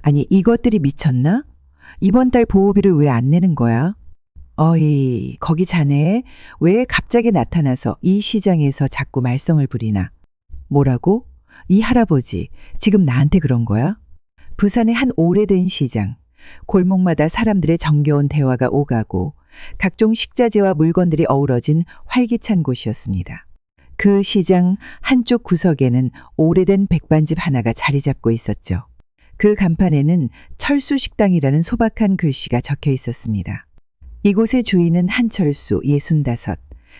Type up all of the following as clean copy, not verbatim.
아니, 이것들이 미쳤나? 이번 달 보호비를 왜 안 내는 거야? 어이, 거기 자네 왜 갑자기 나타나서 이 시장에서 자꾸 말썽을 부리나? 뭐라고? 이 할아버지, 지금 나한테 그런 거야? 부산의 한 오래된 시장. 골목마다 사람들의 정겨운 대화가 오가고 각종 식자재와 물건들이 어우러진 활기찬 곳이었습니다. 그 시장 한쪽 구석에는 오래된 백반집 하나가 자리 잡고 있었죠. 그 간판에는 철수식당이라는 소박한 글씨가 적혀 있었습니다. 이곳의 주인은 한철수 65.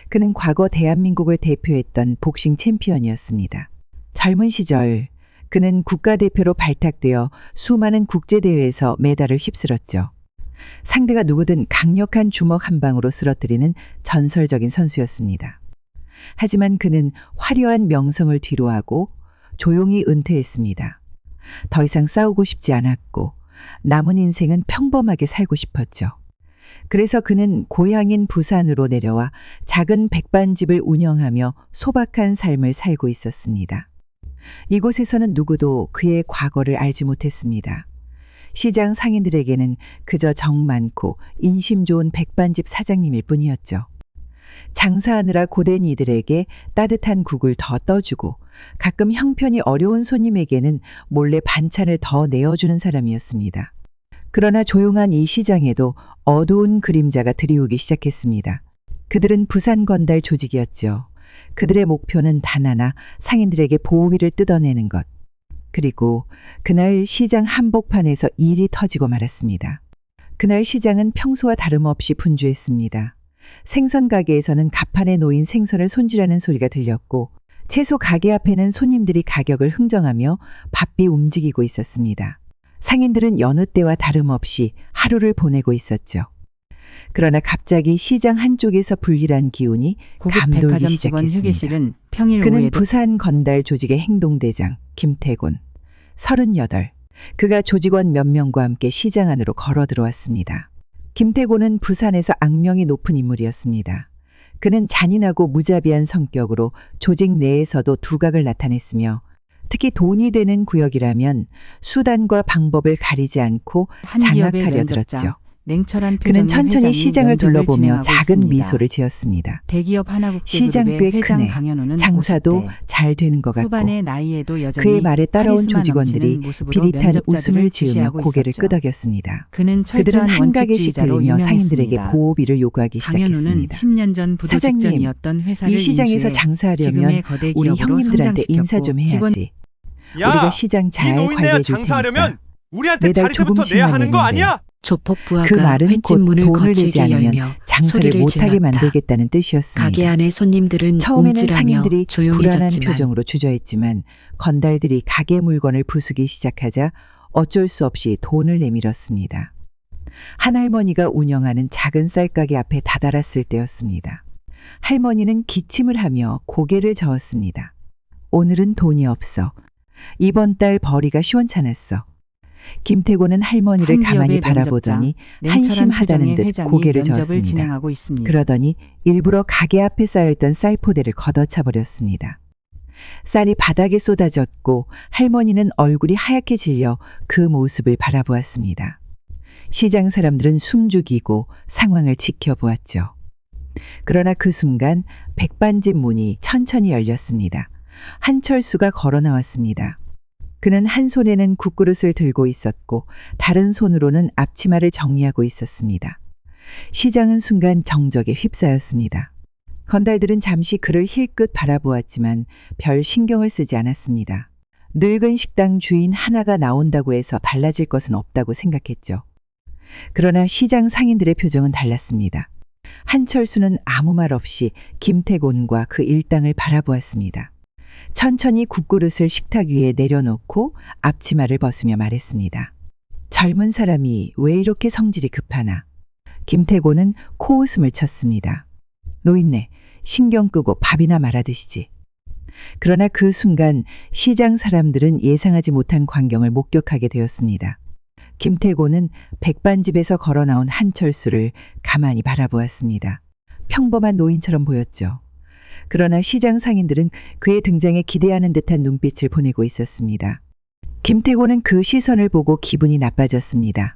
그는 과거 대한민국을 대표했던 복싱 챔피언이었습니다. 젊은 시절 그는 국가대표로 발탁되어 수많은 국제대회에서 메달을 휩쓸었죠. 상대가 누구든 강력한 주먹 한 방으로 쓰러뜨리는 전설적인 선수였습니다. 하지만 그는 화려한 명성을 뒤로하고 조용히 은퇴했습니다. 더 이상 싸우고 싶지 않았고 남은 인생은 평범하게 살고 싶었죠. 그래서 그는 고향인 부산으로 내려와 작은 백반집을 운영하며 소박한 삶을 살고 있었습니다. 이곳에서는 누구도 그의 과거를 알지 못했습니다. 시장 상인들에게는 그저 정 많고 인심 좋은 백반집 사장님일 뿐이었죠. 장사하느라 고된 이들에게 따뜻한 국을 더 떠주고 가끔 형편이 어려운 손님에게는 몰래 반찬을 더 내어주는 사람이었습니다. 그러나 조용한 이 시장에도 어두운 그림자가 들이오기 시작했습니다. 그들은 부산 건달 조직이었죠. 그들의 목표는 단 하나, 상인들에게 보호비를 뜯어내는 것. 그리고 그날 시장 한복판에서 일이 터지고 말았습니다. 그날 시장은 평소와 다름없이 분주했습니다. 생선 가게에서는 갑판에 놓인 생선을 손질하는 소리가 들렸고 채소 가게 앞에는 손님들이 가격을 흥정하며 바삐 움직이고 있었습니다. 상인들은 여느 때와 다름없이 하루를 보내고 있었죠. 그러나 갑자기 시장 한쪽에서 불길한 기운이 고급 감돌기 백화점 직원 시작했습니다. 휴게실은 평일 그는 오후에도 부산 건달 조직의 행동대장 김태곤 38. 그가 조직원 몇 명과 함께 시장 안으로 걸어 들어왔습니다. 김태곤은 부산에서 악명이 높은 인물이었습니다. 그는 잔인하고 무자비한 성격으로 조직 내에서도 두각을 나타냈으며 특히 돈이 되는 구역이라면 수단과 방법을 가리지 않고 한기업의 장악하려 면접장, 들었죠. 냉철한 그는 표정의 천천히 회장이 시장을 면접을 둘러보며 진행하고 작은 있습니다. 미소를 지었습니다. 대기업 시장 하나국제그룹의 꽤 회장 크네. 강현우는 장사도 50대. 잘 되는 것 같고 후반의 나이에도 여전히 그의 말에 따라온 카리스마 조직원들이 넘치는 모습으로 비릿한 면접자들을 웃음을 지으며 지시하고 고개를 있었죠. 끄덕였습니다. 그는 그들은 철저한 한 가게씩 원칙주의자로 들리며 상인들에게 유명했습니다. 보호비를 요구하기 강현우는 시작했습니다. 10년 전 부도 사장님, 직전이었던 회사를 이 시장에서 인수해 장사하려면 지금의 거대 우리 기업으로 형님들한테 인사 좀 성장시켰고 직원 해야지. 야, 우리가 시장 이 잘 노인네야 관리해 줄 장사하려면 테니까. 우리한테 매달 자리세부터 조금씩만 내야 하는 거 내는데 아니야? 조폭 부하가 그 말은 곧 횟집 문을 돈을 내지 거칠게 않으면 열며 장사를 소리를 못하게 질렀다. 만들겠다는 뜻이었습니다. 가게 안의 손님들은 처음에는 움찔하며 상인들이 불안한 조용해졌지만 표정으로 주저했지만 건달들이 가게 물건을 부수기 시작하자 어쩔 수 없이 돈을 내밀었습니다. 한 할머니가 운영하는 작은 쌀가게 앞에 다다랐을 때였습니다. 할머니는 기침을 하며 고개를 저었습니다. 오늘은 돈이 없어. 이번 달 벌이가 시원찮았어. 김태곤은 할머니를 가만히 한기업의 바라보더니 냉철한 한심하다는 표정의 듯 회장이 고개를 면접을 저었습니다. 진행하고 있습니다. 그러더니 일부러 가게 앞에 쌓여있던 쌀포대를 걷어차 버렸습니다. 쌀이 바닥에 쏟아졌고 할머니는 얼굴이 하얗게 질려 그 모습을 바라보았습니다. 시장 사람들은 숨죽이고 상황을 지켜보았죠. 그러나 그 순간 백반집 문이 천천히 열렸습니다. 한철수가 걸어 나왔습니다. 그는 한 손에는 국그릇을 들고 있었고 다른 손으로는 앞치마를 정리하고 있었습니다. 시장은 순간 정적에 휩싸였습니다. 건달들은 잠시 그를 힐끗 바라보았지만 별 신경을 쓰지 않았습니다. 늙은 식당 주인 하나가 나온다고 해서 달라질 것은 없다고 생각했죠. 그러나 시장 상인들의 표정은 달랐습니다. 한철수는 아무 말 없이 김태곤과 그 일당을 바라보았습니다. 천천히 국그릇을 식탁 위에 내려놓고 앞치마를 벗으며 말했습니다. 젊은 사람이 왜 이렇게 성질이 급하나. 김태곤은 코웃음을 쳤습니다. 노인네, 신경 끄고 밥이나 말아 드시지. 그러나 그 순간 시장 사람들은 예상하지 못한 광경을 목격하게 되었습니다. 김태곤은 백반집에서 걸어 나온 한철수를 가만히 바라보았습니다. 평범한 노인처럼 보였죠. 그러나 시장 상인들은 그의 등장에 기대하는 듯한 눈빛을 보내고 있었습니다. 김태곤은 그 시선을 보고 기분이 나빠졌습니다.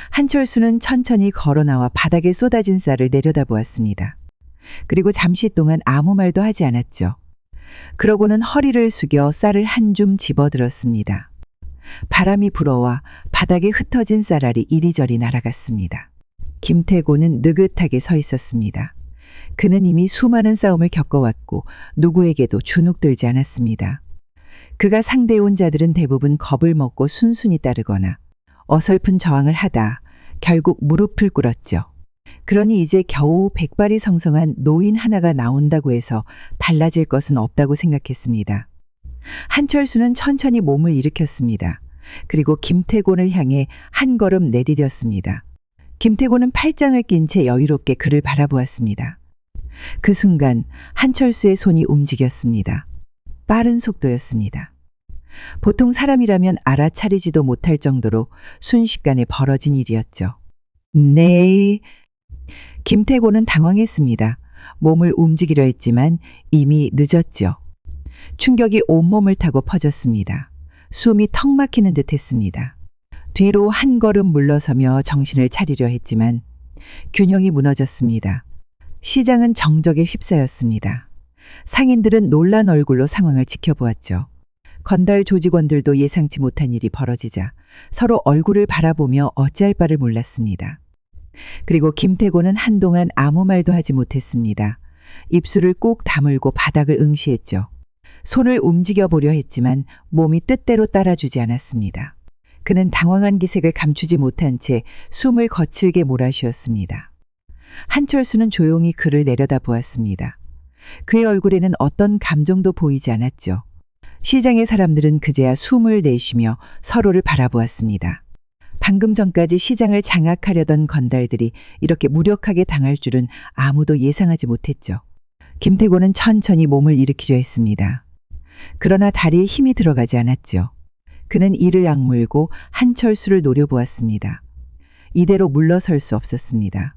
한철수는 천천히 걸어 나와 바닥에 쏟아진 쌀을 내려다보았습니다. 그리고 잠시 동안 아무 말도 하지 않았죠. 그러고는 허리를 숙여 쌀을 한 줌 집어들었습니다. 바람이 불어와 바닥에 흩어진 쌀알이 이리저리 날아갔습니다. 김태곤은 느긋하게 서 있었습니다. 그는 이미 수많은 싸움을 겪어왔고 누구에게도 주눅들지 않았습니다. 그가 상대해온 자들은 대부분 겁을 먹고 순순히 따르거나 어설픈 저항을 하다 결국 무릎을 꿇었죠. 그러니 이제 겨우 백발이 성성한 노인 하나가 나온다고 해서 달라질 것은 없다고 생각했습니다. 한철수는 천천히 몸을 일으켰습니다. 그리고 김태곤을 향해 한 걸음 내디뎠습니다. 김태곤은 팔짱을 낀 채 여유롭게 그를 바라보았습니다. 그 순간 한철수의 손이 움직였습니다. 빠른 속도였습니다. 보통 사람이라면 알아차리지도 못할 정도로 순식간에 벌어진 일이었죠. 네. 김태곤은 당황했습니다. 몸을 움직이려 했지만 이미 늦었죠. 충격이 온몸을 타고 퍼졌습니다. 숨이 턱 막히는 듯 했습니다. 뒤로 한 걸음 물러서며 정신을 차리려 했지만 균형이 무너졌습니다. 시장은 정적에 휩싸였습니다. 상인들은 놀란 얼굴로 상황을 지켜보았죠. 건달 조직원들도 예상치 못한 일이 벌어지자 서로 얼굴을 바라보며 어찌할 바를 몰랐습니다. 그리고 김태곤은 한동안 아무 말도 하지 못했습니다. 입술을 꾹 다물고 바닥을 응시했죠. 손을 움직여 보려 했지만 몸이 뜻대로 따라주지 않았습니다. 그는 당황한 기색을 감추지 못한 채 숨을 거칠게 몰아쉬었습니다. 한철수는 조용히 그를 내려다보았습니다. 그의 얼굴에는 어떤 감정도 보이지 않았죠. 시장의 사람들은 그제야 숨을 내쉬며 서로를 바라보았습니다. 방금 전까지 시장을 장악하려던 건달들이 이렇게 무력하게 당할 줄은 아무도 예상하지 못했죠. 김태곤은 천천히 몸을 일으키려 했습니다. 그러나 다리에 힘이 들어가지 않았죠. 그는 이를 악물고 한철수를 노려보았습니다. 이대로 물러설 수 없었습니다.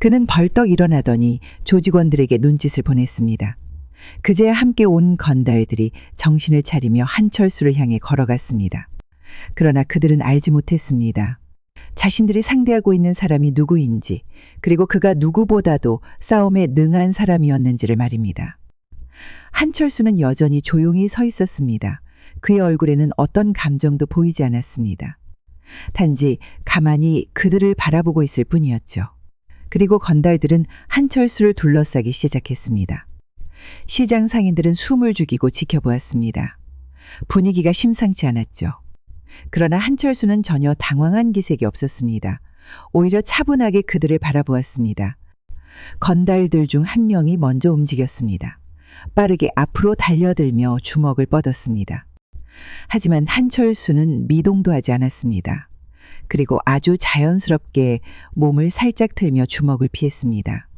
그는 벌떡 일어나더니 조직원들에게 눈짓을 보냈습니다. 그제야 함께 온 건달들이 정신을 차리며 한철수를 향해 걸어갔습니다. 그러나 그들은 알지 못했습니다. 자신들이 상대하고 있는 사람이 누구인지, 그리고 그가 누구보다도 싸움에 능한 사람이었는지를 말입니다. 한철수는 여전히 조용히 서 있었습니다. 그의 얼굴에는 어떤 감정도 보이지 않았습니다. 단지 가만히 그들을 바라보고 있을 뿐이었죠. 그리고 건달들은 한철수를 둘러싸기 시작했습니다. 시장 상인들은 숨을 죽이고 지켜보았습니다. 분위기가 심상치 않았죠. 그러나 한철수는 전혀 당황한 기색이 없었습니다. 오히려 차분하게 그들을 바라보았습니다. 건달들 중 한 명이 먼저 움직였습니다. 빠르게 앞으로 달려들며 주먹을 뻗었습니다. 하지만 한철수는 미동도 하지 않았습니다. 그리고 아주 자연스럽게 몸을 살짝 틀며 주먹을 피했습니다.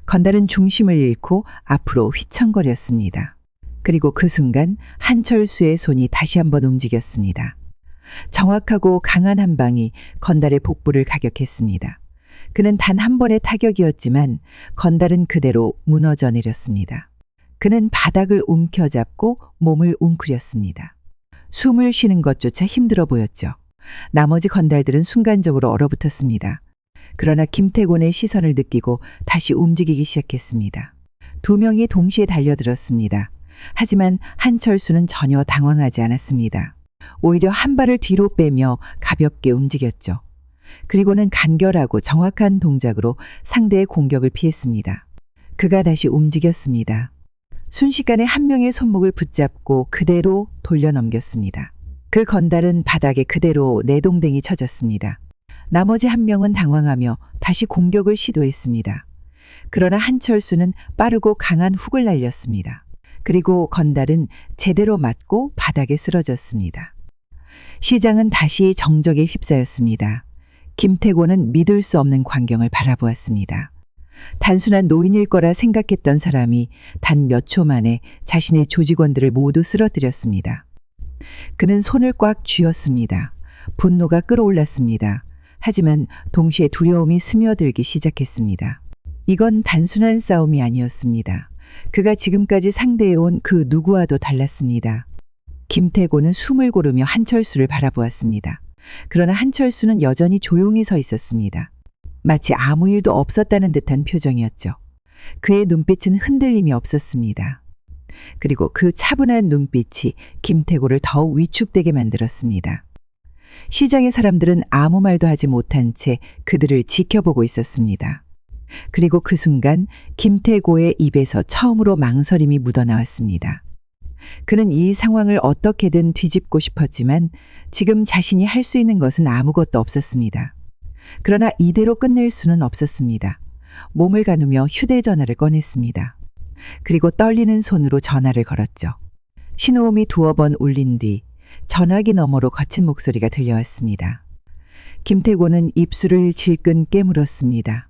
건달은 중심을 잃고 앞으로 휘청거렸습니다. 그리고 그 순간 한철수의 손이 다시 한번 움직였습니다. 정확하고 강한 한 방이 건달의 복부를 가격했습니다. 그는 단 한 번의 타격이었지만 건달은 그대로 무너져 내렸습니다. 그는 바닥을 움켜잡고 몸을 웅크렸습니다. 숨을 쉬는 것조차 힘들어 보였죠. 나머지 건달들은 순간적으로 얼어붙었습니다. 그러나 김태곤의 시선을 느끼고 다시 움직이기 시작했습니다. 두 명이 동시에 달려들었습니다. 하지만 한철수는 전혀 당황하지 않았습니다. 오히려 한 발을 뒤로 빼며 가볍게 움직였죠. 그리고는 간결하고 정확한 동작으로 상대의 공격을 피했습니다. 그가 다시 움직였습니다. 순식간에 한 명의 손목을 붙잡고 그대로 돌려넘겼습니다. 그 건달은 바닥에 그대로 내동댕이 쳐졌습니다. 나머지 한 명은 당황하며 다시 공격을 시도했습니다. 그러나 한철수는 빠르고 강한 훅을 날렸습니다. 그리고 건달은 제대로 맞고 바닥에 쓰러졌습니다. 시장은 다시 정적에 휩싸였습니다. 김태곤은 믿을 수 없는 광경을 바라보았습니다. 단순한 노인일 거라 생각했던 사람이 단 몇 초 만에 자신의 조직원들을 모두 쓰러뜨렸습니다. 그는 손을 꽉 쥐었습니다. 분노가 끌어올랐습니다. 하지만 동시에 두려움이 스며들기 시작했습니다. 이건 단순한 싸움이 아니었습니다. 그가 지금까지 상대해온 그 누구와도 달랐습니다. 김태고는 숨을 고르며 한철수를 바라보았습니다. 그러나 한철수는 여전히 조용히 서 있었습니다. 마치 아무 일도 없었다는 듯한 표정이었죠. 그의 눈빛은 흔들림이 없었습니다. 그리고 그 차분한 눈빛이 김태고를 더욱 위축되게 만들었습니다. 시장의 사람들은 아무 말도 하지 못한 채 그들을 지켜보고 있었습니다. 그리고 그 순간 김태고의 입에서 처음으로 망설임이 묻어나왔습니다. 그는 이 상황을 어떻게든 뒤집고 싶었지만 지금 자신이 할 수 있는 것은 아무것도 없었습니다. 그러나 이대로 끝낼 수는 없었습니다. 몸을 가누며 휴대전화를 꺼냈습니다. 그리고 떨리는 손으로 전화를 걸었죠. 신호음이 두어 번 울린 뒤 전화기 너머로 거친 목소리가 들려왔습니다. 김태고는 입술을 질끈 깨물었습니다.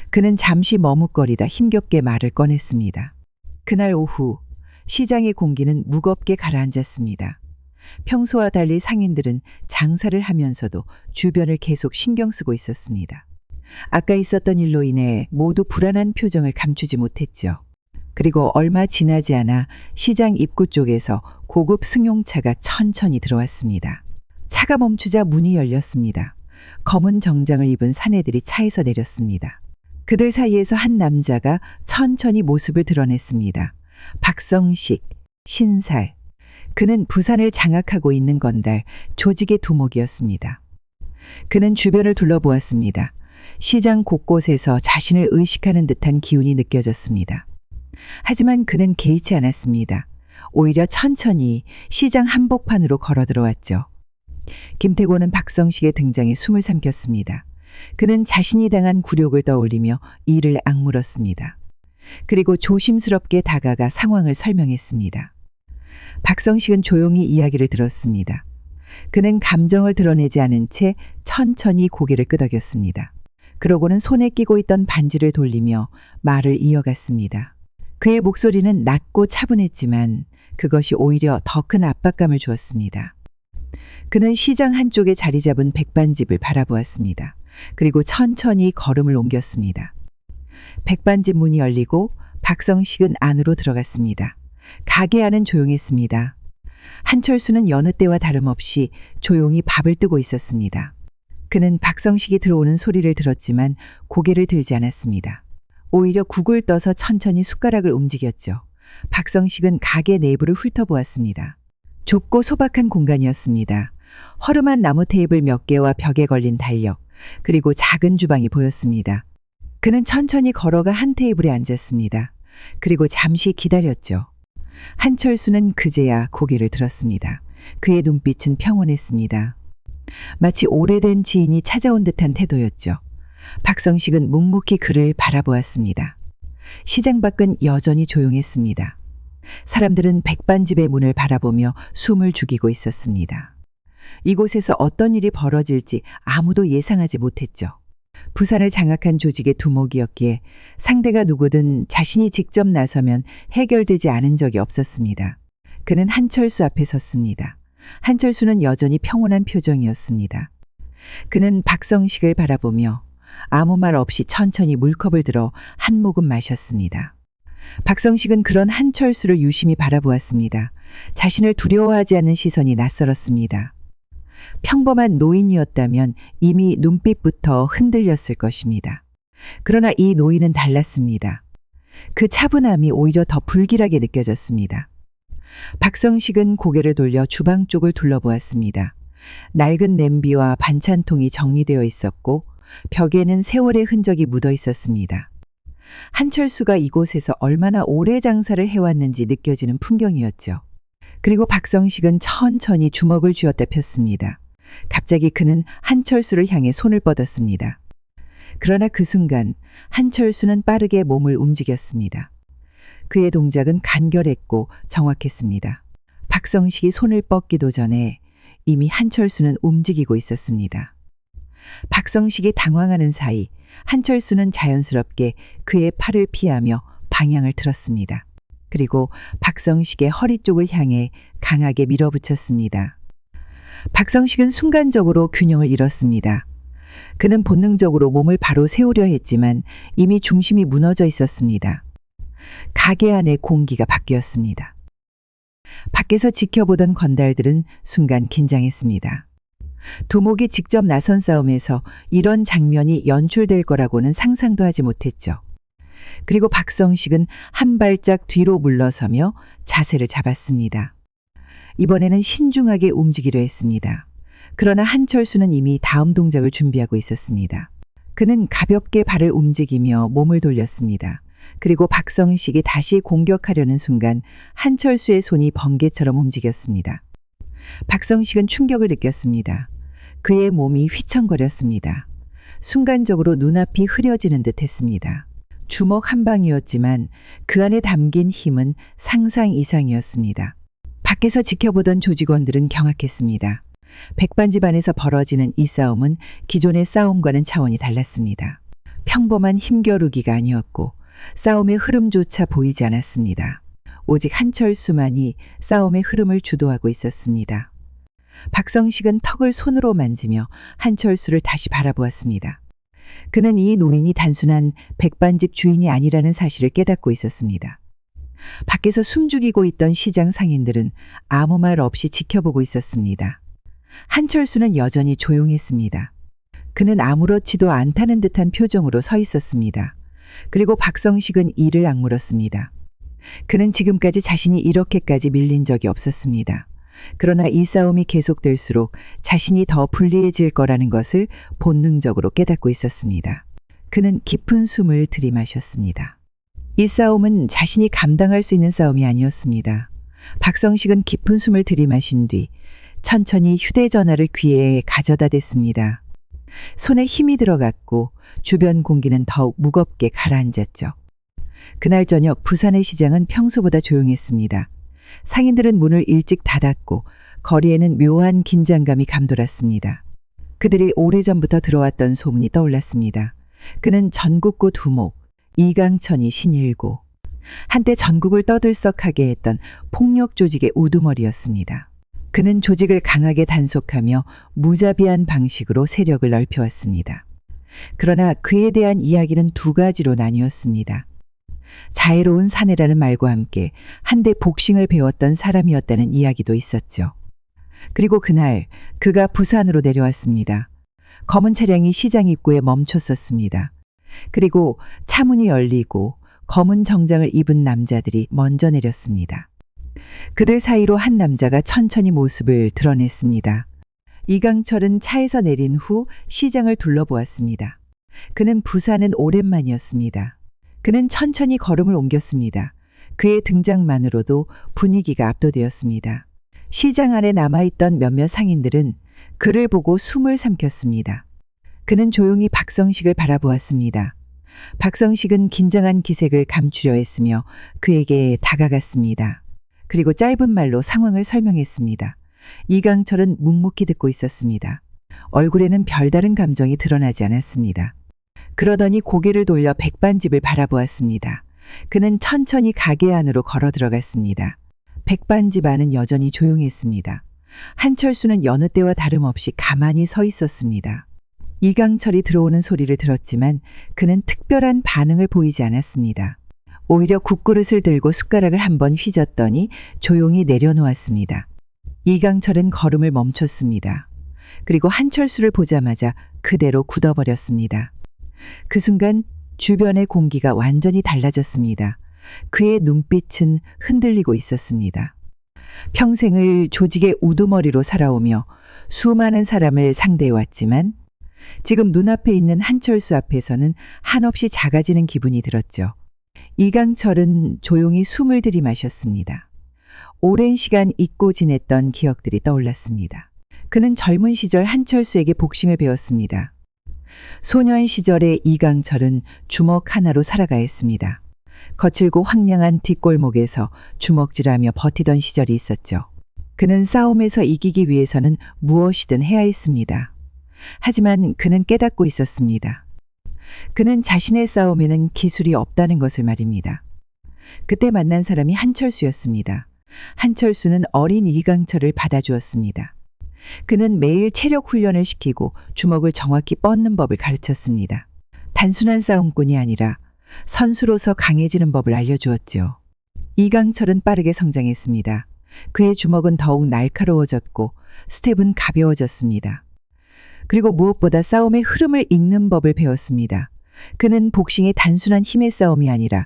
그는 잠시 머뭇거리다 힘겹게 말을 꺼냈습니다. 그날 오후 시장의 공기는 무겁게 가라앉았습니다. 평소와 달리 상인들은 장사를 하면서도 주변을 계속 신경 쓰고 있었습니다. 아까 있었던 일로 인해 모두 불안한 표정을 감추지 못했죠. 그리고 얼마 지나지 않아 시장 입구 쪽에서 고급 승용차가 천천히 들어왔습니다. 차가 멈추자 문이 열렸습니다. 검은 정장을 입은 사내들이 차에서 내렸습니다. 그들 사이에서 한 남자가 천천히 모습을 드러냈습니다. 박성식, 신살. 그는 부산을 장악하고 있는 건달, 조직의 두목이었습니다. 그는 주변을 둘러보았습니다. 시장 곳곳에서 자신을 의식하는 듯한 기운이 느껴졌습니다. 하지만 그는 개의치 않았습니다. 오히려 천천히 시장 한복판으로 걸어 들어왔죠. 김태고는 박성식의 등장에 숨을 삼켰습니다. 그는 자신이 당한 굴욕을 떠올리며 이를 악물었습니다. 그리고 조심스럽게 다가가 상황을 설명했습니다. 박성식은 조용히 이야기를 들었습니다. 그는 감정을 드러내지 않은 채 천천히 고개를 끄덕였습니다. 그러고는 손에 끼고 있던 반지를 돌리며 말을 이어갔습니다. 그의 목소리는 낮고 차분했지만 그것이 오히려 더 큰 압박감을 주었습니다. 그는 시장 한쪽에 자리 잡은 백반집을 바라보았습니다. 그리고 천천히 걸음을 옮겼습니다. 백반집 문이 열리고 박성식은 안으로 들어갔습니다. 가게 안은 조용했습니다. 한철수는 여느 때와 다름없이 조용히 밥을 뜨고 있었습니다. 그는 박성식이 들어오는 소리를 들었지만 고개를 들지 않았습니다. 오히려 국을 떠서 천천히 숟가락을 움직였죠. 박성식은 가게 내부를 훑어보았습니다. 좁고 소박한 공간이었습니다. 허름한 나무 테이블 몇 개와 벽에 걸린 달력, 그리고 작은 주방이 보였습니다. 그는 천천히 걸어가 한 테이블에 앉았습니다. 그리고 잠시 기다렸죠. 한철수는 그제야 고개를 들었습니다. 그의 눈빛은 평온했습니다. 마치 오래된 지인이 찾아온 듯한 태도였죠. 박성식은 묵묵히 그를 바라보았습니다. 시장 밖은 여전히 조용했습니다. 사람들은 백반집의 문을 바라보며 숨을 죽이고 있었습니다. 이곳에서 어떤 일이 벌어질지 아무도 예상하지 못했죠. 부산을 장악한 조직의 두목이었기에 상대가 누구든 자신이 직접 나서면 해결되지 않은 적이 없었습니다. 그는 한철수 앞에 섰습니다. 한철수는 여전히 평온한 표정이었습니다. 그는 박성식을 바라보며 아무 말 없이 천천히 물컵을 들어 한 모금 마셨습니다. 박성식은 그런 한철수를 유심히 바라보았습니다. 자신을 두려워하지 않는 시선이 낯설었습니다. 평범한 노인이었다면 이미 눈빛부터 흔들렸을 것입니다. 그러나 이 노인은 달랐습니다. 그 차분함이 오히려 더 불길하게 느껴졌습니다. 박성식은 고개를 돌려 주방 쪽을 둘러보았습니다. 낡은 냄비와 반찬통이 정리되어 있었고 벽에는 세월의 흔적이 묻어 있었습니다. 한철수가 이곳에서 얼마나 오래 장사를 해왔는지 느껴지는 풍경이었죠. 그리고 박성식은 천천히 주먹을 쥐었다 폈습니다. 갑자기 그는 한철수를 향해 손을 뻗었습니다. 그러나 그 순간 한철수는 빠르게 몸을 움직였습니다. 그의 동작은 간결했고 정확했습니다. 박성식이 손을 뻗기도 전에 이미 한철수는 움직이고 있었습니다. 박성식이 당황하는 사이 한철수는 자연스럽게 그의 팔을 피하며 방향을 틀었습니다. 그리고 박성식의 허리 쪽을 향해 강하게 밀어붙였습니다. 박성식은 순간적으로 균형을 잃었습니다. 그는 본능적으로 몸을 바로 세우려 했지만 이미 중심이 무너져 있었습니다. 가게 안의 공기가 바뀌었습니다. 밖에서 지켜보던 건달들은 순간 긴장했습니다. 두목이 직접 나선 싸움에서 이런 장면이 연출될 거라고는 상상도 하지 못했죠. 그리고 박성식은 한 발짝 뒤로 물러서며 자세를 잡았습니다. 이번에는 신중하게 움직이려 했습니다. 그러나 한철수는 이미 다음 동작을 준비하고 있었습니다. 그는 가볍게 발을 움직이며 몸을 돌렸습니다. 그리고 박성식이 다시 공격하려는 순간 한철수의 손이 번개처럼 움직였습니다. 박성식은 충격을 느꼈습니다. 그의 몸이 휘청거렸습니다. 순간적으로 눈앞이 흐려지는 듯 했습니다. 주먹 한 방이었지만 그 안에 담긴 힘은 상상 이상이었습니다. 밖에서 지켜보던 조직원들은 경악했습니다. 백반집 안에서 벌어지는 이 싸움은 기존의 싸움과는 차원이 달랐습니다. 평범한 힘겨루기가 아니었고 싸움의 흐름조차 보이지 않았습니다. 오직 한철수만이 싸움의 흐름을 주도하고 있었습니다. 박성식은 턱을 손으로 만지며 한철수를 다시 바라보았습니다. 그는 이 노인이 단순한 백반집 주인이 아니라는 사실을 깨닫고 있었습니다. 밖에서 숨죽이고 있던 시장 상인들은 아무 말 없이 지켜보고 있었습니다. 한철수는 여전히 조용했습니다. 그는 아무렇지도 않다는 듯한 표정으로 서 있었습니다. 그리고 박성식은 이를 악물었습니다. 그는 지금까지 자신이 이렇게까지 밀린 적이 없었습니다. 그러나 이 싸움이 계속될수록 자신이 더 불리해질 거라는 것을 본능적으로 깨닫고 있었습니다. 그는 깊은 숨을 들이마셨습니다. 이 싸움은 자신이 감당할 수 있는 싸움이 아니었습니다. 박성식은 깊은 숨을 들이마신 뒤 천천히 휴대전화를 귀에 가져다 댔습니다. 손에 힘이 들어갔고 주변 공기는 더욱 무겁게 가라앉았죠. 그날 저녁 부산의 시장은 평소보다 조용했습니다. 상인들은 문을 일찍 닫았고 거리에는 묘한 긴장감이 감돌았습니다. 그들이 오래전부터 들어왔던 소문이 떠올랐습니다. 그는 전국구 두목, 이강천이 신일고, 한때 전국을 떠들썩하게 했던 폭력 조직의 우두머리였습니다. 그는 조직을 강하게 단속하며 무자비한 방식으로 세력을 넓혀왔습니다. 그러나 그에 대한 이야기는 두 가지로 나뉘었습니다. 자애로운 사내라는 말과 함께 한때 복싱을 배웠던 사람이었다는 이야기도 있었죠. 그리고 그날 그가 부산으로 내려왔습니다. 검은 차량이 시장 입구에 멈췄었습니다. 그리고 차문이 열리고 검은 정장을 입은 남자들이 먼저 내렸습니다. 그들 사이로 한 남자가 천천히 모습을 드러냈습니다. 이강철은 차에서 내린 후 시장을 둘러보았습니다. 그는 부산은 오랜만이었습니다. 그는 천천히 걸음을 옮겼습니다. 그의 등장만으로도 분위기가 압도되었습니다. 시장 안에 남아있던 몇몇 상인들은 그를 보고 숨을 삼켰습니다. 그는 조용히 박성식을 바라보았습니다. 박성식은 긴장한 기색을 감추려 했으며 그에게 다가갔습니다. 그리고 짧은 말로 상황을 설명했습니다. 이강철은 묵묵히 듣고 있었습니다. 얼굴에는 별다른 감정이 드러나지 않았습니다. 그러더니 고개를 돌려 백반집을 바라보았습니다. 그는 천천히 가게 안으로 걸어 들어갔습니다. 백반집 안은 여전히 조용했습니다. 한철수는 여느 때와 다름없이 가만히 서 있었습니다. 이강철이 들어오는 소리를 들었지만 그는 특별한 반응을 보이지 않았습니다. 오히려 국그릇을 들고 숟가락을 한번 휘젓더니 조용히 내려놓았습니다. 이강철은 걸음을 멈췄습니다. 그리고 한철수를 보자마자 그대로 굳어버렸습니다. 그 순간 주변의 공기가 완전히 달라졌습니다. 그의 눈빛은 흔들리고 있었습니다. 평생을 조직의 우두머리로 살아오며 수많은 사람을 상대해왔지만 지금 눈앞에 있는 한철수 앞에서는 한없이 작아지는 기분이 들었죠. 이강철은 조용히 숨을 들이마셨습니다. 오랜 시간 잊고 지냈던 기억들이 떠올랐습니다. 그는 젊은 시절 한철수에게 복싱을 배웠습니다. 소년 시절의 이강철은 주먹 하나로 살아가 했습니다. 거칠고 황량한 뒷골목에서 주먹질하며 버티던 시절이 있었죠. 그는 싸움에서 이기기 위해서는 무엇이든 해야 했습니다. 하지만 그는 깨닫고 있었습니다. 그는 자신의 싸움에는 기술이 없다는 것을 말입니다. 그때 만난 사람이 한철수였습니다. 한철수는 어린 이강철을 받아주었습니다. 그는 매일 체력 훈련을 시키고 주먹을 정확히 뻗는 법을 가르쳤습니다. 단순한 싸움꾼이 아니라 선수로서 강해지는 법을 알려주었죠. 이강철은 빠르게 성장했습니다. 그의 주먹은 더욱 날카로워졌고 스텝은 가벼워졌습니다. 그리고 무엇보다 싸움의 흐름을 읽는 법을 배웠습니다. 그는 복싱의 단순한 힘의 싸움이 아니라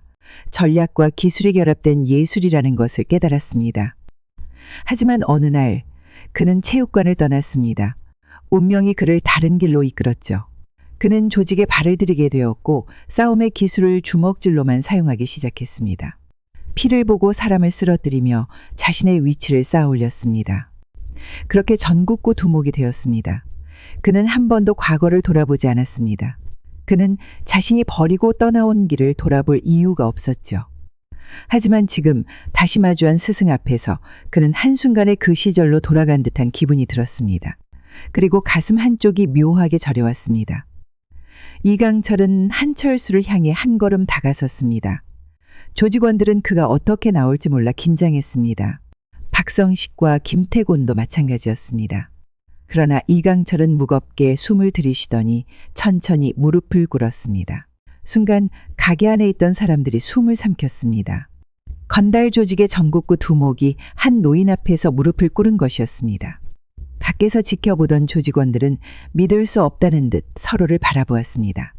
전략과 기술이 결합된 예술이라는 것을 깨달았습니다. 하지만 어느 날 그는 체육관을 떠났습니다. 운명이 그를 다른 길로 이끌었죠. 그는 조직에 발을 들이게 되었고 싸움의 기술을 주먹질로만 사용하기 시작했습니다. 피를 보고 사람을 쓰러뜨리며 자신의 위치를 쌓아 올렸습니다. 그렇게 전국구 두목이 되었습니다. 그는 한 번도 과거를 돌아보지 않았습니다. 그는 자신이 버리고 떠나온 길을 돌아볼 이유가 없었죠. 하지만 지금 다시 마주한 스승 앞에서 그는 한순간에 그 시절로 돌아간 듯한 기분이 들었습니다. 그리고 가슴 한쪽이 묘하게 저려왔습니다. 이강철은 한철수를 향해 한 걸음 다가섰습니다. 조직원들은 그가 어떻게 나올지 몰라 긴장했습니다. 박성식과 김태곤도 마찬가지였습니다. 그러나 이강철은 무겁게 숨을 들이쉬더니 천천히 무릎을 꿇었습니다. 순간 가게 안에 있던 사람들이 숨을 삼켰습니다. 건달 조직의 전국구 두목이 한 노인 앞에서 무릎을 꿇은 것이었습니다. 밖에서 지켜보던 조직원들은 믿을 수 없다는 듯 서로를 바라보았습니다.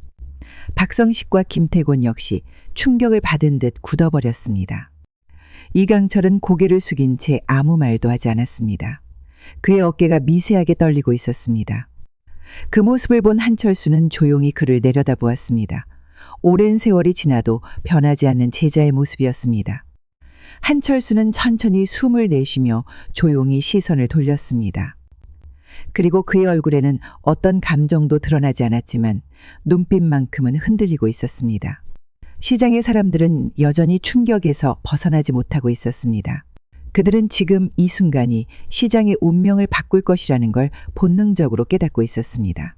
박성식과 김태곤 역시 충격을 받은 듯 굳어버렸습니다. 이강철은 고개를 숙인 채 아무 말도 하지 않았습니다. 그의 어깨가 미세하게 떨리고 있었습니다. 그 모습을 본 한철수는 조용히 그를 내려다보았습니다. 오랜 세월이 지나도 변하지 않는 제자의 모습이었습니다. 한철수는 천천히 숨을 내쉬며 조용히 시선을 돌렸습니다. 그리고 그의 얼굴에는 어떤 감정도 드러나지 않았지만 눈빛만큼은 흔들리고 있었습니다. 시장의 사람들은 여전히 충격에서 벗어나지 못하고 있었습니다. 그들은 지금 이 순간이 시장의 운명을 바꿀 것이라는 걸 본능적으로 깨닫고 있었습니다.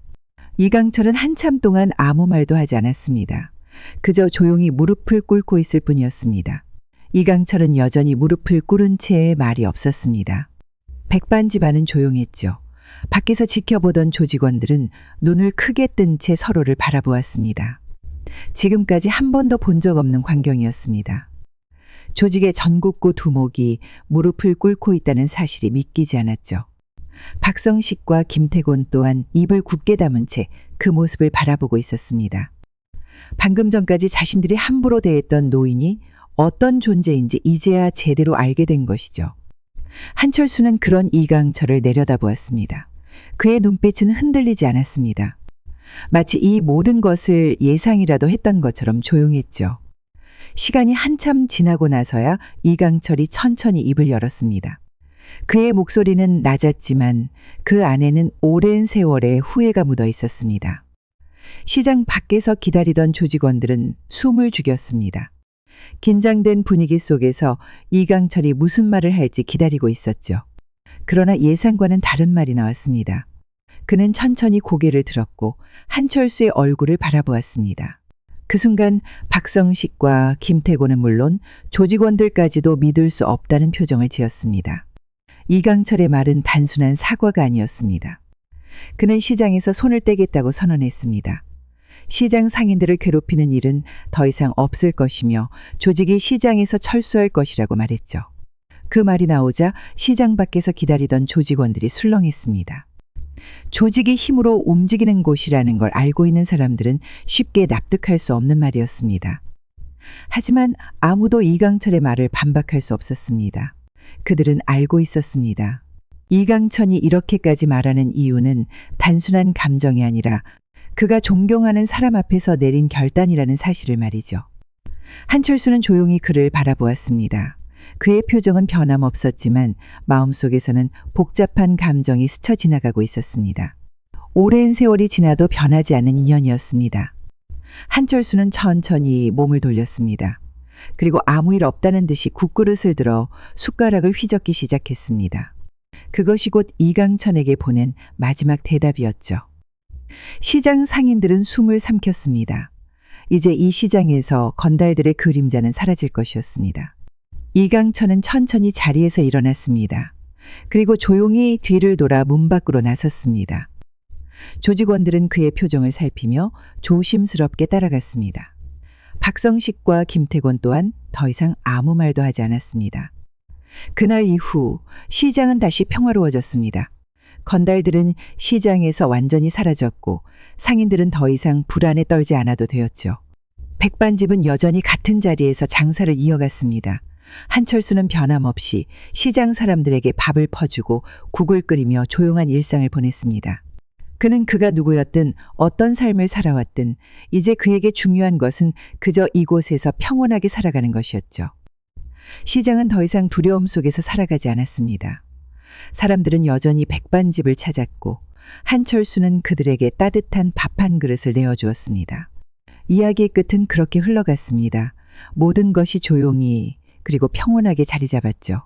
이강철은 한참 동안 아무 말도 하지 않았습니다. 그저 조용히 무릎을 꿇고 있을 뿐이었습니다. 이강철은 여전히 무릎을 꿇은 채의 말이 없었습니다. 백반 집안은 조용했죠. 밖에서 지켜보던 조직원들은 눈을 크게 뜬 채 서로를 바라보았습니다. 지금까지 한 번도 본 적 없는 광경이었습니다. 조직의 전국구 두목이 무릎을 꿇고 있다는 사실이 믿기지 않았죠. 박성식과 김태곤 또한 입을 굳게 다문 채 그 모습을 바라보고 있었습니다. 방금 전까지 자신들이 함부로 대했던 노인이 어떤 존재인지 이제야 제대로 알게 된 것이죠. 한철수는 그런 이강철을 내려다보았습니다. 그의 눈빛은 흔들리지 않았습니다. 마치 이 모든 것을 예상이라도 했던 것처럼 조용했죠. 시간이 한참 지나고 나서야 이강철이 천천히 입을 열었습니다. 그의 목소리는 낮았지만 그 안에는 오랜 세월의 후회가 묻어 있었습니다. 시장 밖에서 기다리던 조직원들은 숨을 죽였습니다. 긴장된 분위기 속에서 이강철이 무슨 말을 할지 기다리고 있었죠. 그러나 예상과는 다른 말이 나왔습니다. 그는 천천히 고개를 들었고 한철수의 얼굴을 바라보았습니다. 그 순간 박성식과 김태곤은 물론 조직원들까지도 믿을 수 없다는 표정을 지었습니다. 이강철의 말은 단순한 사과가 아니었습니다. 그는 시장에서 손을 떼겠다고 선언했습니다. 시장 상인들을 괴롭히는 일은 더 이상 없을 것이며 조직이 시장에서 철수할 것이라고 말했죠. 그 말이 나오자 시장 밖에서 기다리던 조직원들이 술렁했습니다. 조직이 힘으로 움직이는 곳이라는 걸 알고 있는 사람들은 쉽게 납득할 수 없는 말이었습니다. 하지만 아무도 이강철의 말을 반박할 수 없었습니다. 그들은 알고 있었습니다. 이강철이 이렇게까지 말하는 이유는 단순한 감정이 아니라 그가 존경하는 사람 앞에서 내린 결단이라는 사실을 말이죠. 한철수는 조용히 그를 바라보았습니다. 그의 표정은 변함없었지만 마음속에서는 복잡한 감정이 스쳐 지나가고 있었습니다. 오랜 세월이 지나도 변하지 않는 인연이었습니다. 한철수는 천천히 몸을 돌렸습니다. 그리고 아무 일 없다는 듯이 국그릇을 들어 숟가락을 휘젓기 시작했습니다. 그것이 곧 이강철에게 보낸 마지막 대답이었죠. 시장 상인들은 숨을 삼켰습니다. 이제 이 시장에서 건달들의 그림자는 사라질 것이었습니다. 이강철은 천천히 자리에서 일어났습니다. 그리고 조용히 뒤를 돌아 문 밖으로 나섰습니다. 조직원들은 그의 표정을 살피며 조심스럽게 따라갔습니다. 박성식과 김태곤 또한 더 이상 아무 말도 하지 않았습니다. 그날 이후 시장은 다시 평화로워졌습니다. 건달들은 시장에서 완전히 사라졌고 상인들은 더 이상 불안에 떨지 않아도 되었죠. 백반집은 여전히 같은 자리에서 장사를 이어갔습니다. 한철수는 변함없이 시장 사람들에게 밥을 퍼주고 국을 끓이며 조용한 일상을 보냈습니다. 그는 그가 누구였든 어떤 삶을 살아왔든 이제 그에게 중요한 것은 그저 이곳에서 평온하게 살아가는 것이었죠. 시장은 더 이상 두려움 속에서 살아가지 않았습니다. 사람들은 여전히 백반집을 찾았고 한철수는 그들에게 따뜻한 밥 한 그릇을 내어주었습니다. 이야기의 끝은 그렇게 흘러갔습니다. 모든 것이 조용히 그리고 평온하게 자리 잡았죠.